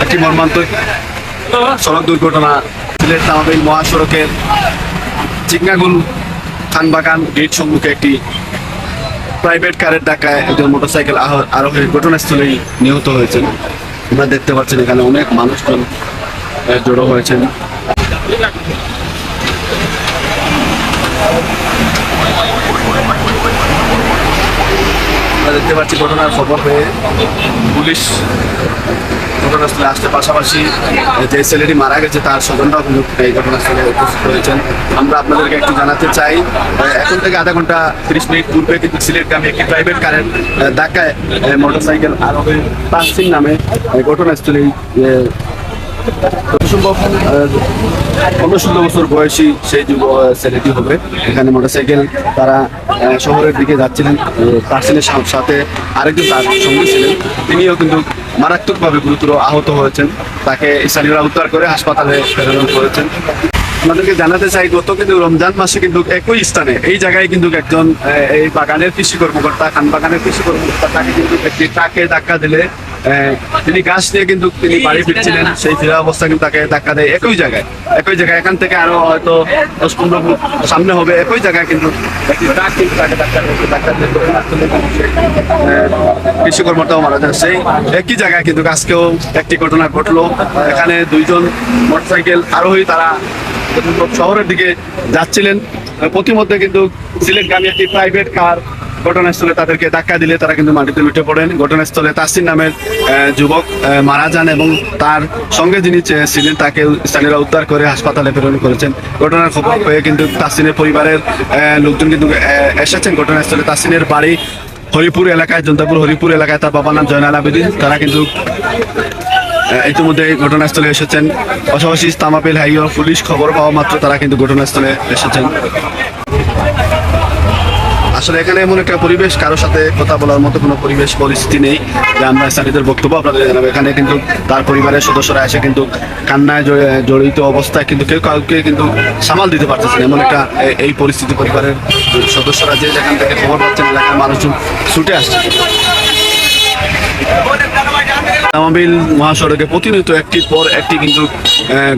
একটি মর্মান্তিক সড়ক দুর্ঘটনা সিলেট তামাবিল মহাসড়কের চিকনাগুল খানবাগান গেট সম্মুখে একটি প্রাইভেট কারের ধাক্কায় একজন মোটরসাইকেল আরোহী ঘটনাস্থলেই নিহত হয়েছেন। আপনারা দেখতে পাচ্ছেন এখানে অনেক মানুষজন জড়ো হয়েছেন। আমরা দেখতে পাচ্ছি ঘটনার খবর পেয়ে পুলিশ ঘটনাস্থলে আসতে, পাশাপাশি যে ছেলেটি মারা গেছে তার স্বজনরাও কিন্তু এই ঘটনাস্থলে উপস্থিত হয়েছেন। আমরা আপনাদেরকে একটু জানাতে চাই, এখন থেকে আধা ঘন্টা 30 মিনিট পূর্বে কিন্তু সিলেটগামী একটি প্রাইভেট কারের ধাক্কায় মোটরসাইকেল আরোহী তাহসিন নামে ঘটনাস্থলে সম্ভব 15-16 বছর বয়সী সেই যুব ছেলেটি হবে। এখানে মোটরসাইকেল তারা শহরের দিকে যাচ্ছিলেন, তাহসিনের সাথে আরেকজন তার সঙ্গী ছিলেন, তিনিও কিন্তু মারাত্মকভাবে গুরুতর আহত হয়েছেন। তাকে স্থানীয়রা উদ্ধার করে হাসপাতালে প্রেরণ করেছেন। আমাদেরকে জানাতে চাই, গত কিন্তু রমজান মাসে কিন্তু একই স্থানে এই জায়গায় কিন্তু একজন এই বাগানের কৃষি কর্মকর্তা, খান বাগানের কৃষি কর্মকর্তা, তাকে কিন্তু একটি ট্রাকে ধাক্কা দিলে তিনি গাছ নিয়ে কিন্তু তিনি বাড়ি ফিরছিলেন, সেই ফেরা অবস্থা কিন্তু তাকে ধাক্কা দেয় একই জায়গায়। এখান থেকে আরো হয়তো 10-15 ফুট সামনে হবে, একই জায়গায় কিন্তু একটি ট্রাক কিন্তু তাকে ধাক্কা দিয়ে কৃষি কর্মকর্তাও মারা যায়। সেই একই জায়গায় কিন্তু আজকেও একটি ঘটনা ঘটলো। এখানে দুইজন মোটরসাইকেল আরোহী তারা শহরের দিকে যাচ্ছিলেন, প্রতিমধ্যে কিন্তু সিলেটগামী একটি প্রাইভেট কার ঘটনাস্থলে তাদেরকে ধাক্কা দিলে তারা কিন্তু মাটিতে লুটে পড়েন। ঘটনাস্থলে তাহসিন নামের যুবক মারা যান এবং তার সঙ্গে যিনি ছিলেন তাকে স্থানীয়রা উদ্ধার করে হাসপাতালে প্রেরণ করেছেন। ঘটনার খবর পেয়ে কিন্তু তাহসিনের পরিবারের লোকজন কিন্তু এসেছেন ঘটনাস্থলে। তাহসিনের বাড়ি হরিপুর এলাকায়, জন্তাপুর হরিপুর এলাকায়। তার বাবার নাম জয়নাল আবেদিন। তারা কিন্তু ইতিমধ্যে ঘটনাস্থলে এসেছেন। পাশাপাশি তামাবিল হাইওয়ে পুলিশ খবর পাওয়া মাত্র তারা কিন্তু ঘটনাস্থলে এসেছেন। আসলে এখানে এমন একটা পরিবেশ, কারোর সাথে কথা বলার মতো কোনো পরিবেশ পরিস্থিতি নেই যে আমরা স্থানীয়দের বক্তব্য আপনাদের জানাবো। এখানে কিন্তু তার পরিবারের সদস্যরা এসে কিন্তু কান্নায় জড়িত অবস্থায় কিন্তু কেউ কাউকে কিন্তু সামাল দিতে পারতেছেন, এমন একটা এই পরিস্থিতি। পরিবারের সদস্যরা যে যেখান থেকে খবর পাচ্ছেন এলাকার মানুষজন ছুটে আসছে। তামাবিল মহাসড়কে প্রতিনিয়ত একটির পর একটি কিন্তু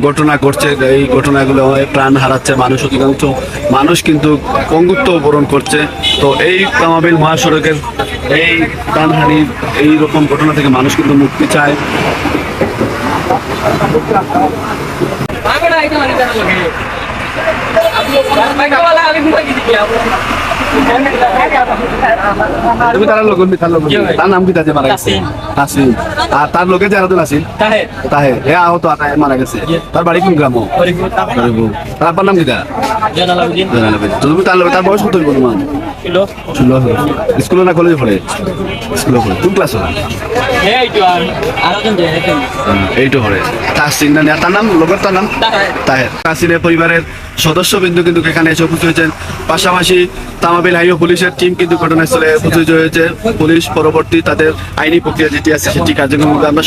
ঘটনা ঘটছে। এই ঘটনাগুলো প্রাণ হারাচ্ছে মানুষ, অধিকাংশ মানুষ কিন্তু পঙ্গুত্ব বরণ করছে। তো এই তামাবিল মহাসড়কের এই প্রাণহানির এই রকম ঘটনা থেকে মানুষ কিন্তু মুক্তি চায়। তুমি তার লোক তার নাম কি তাতে মারা গেছে? আসিন। আর তার লোকে যারা তো আসিন তাহে হে আহত মারা গেছে। তার বাড়ি কোন গ্রাম? তার আব্বার নাম কি? তুমি তার লোক, তার বয়স কত বলবো? স্কুলে না কলেজে পড়ে? স্কুলে পড়ে। কোন ক্লাস? এইটো পড়ে। তাহসিন না, তার নাম লোকের তার নাম তাহের। তাহসিনের পরিবারের সদস্য বিন্দু কিন্তু এখানে এসে উপস্থিত হয়েছেন। পাশাপাশি তামাবিল হাইওয়ে পুলিশের টিম কিন্তু ঘটনাস্থলে উপস্থিত হয়েছে। পুলিশ পরবর্তী তাদের আইনি প্রক্রিয়া যেটি আছে সেটি কার্যক্রম আমরা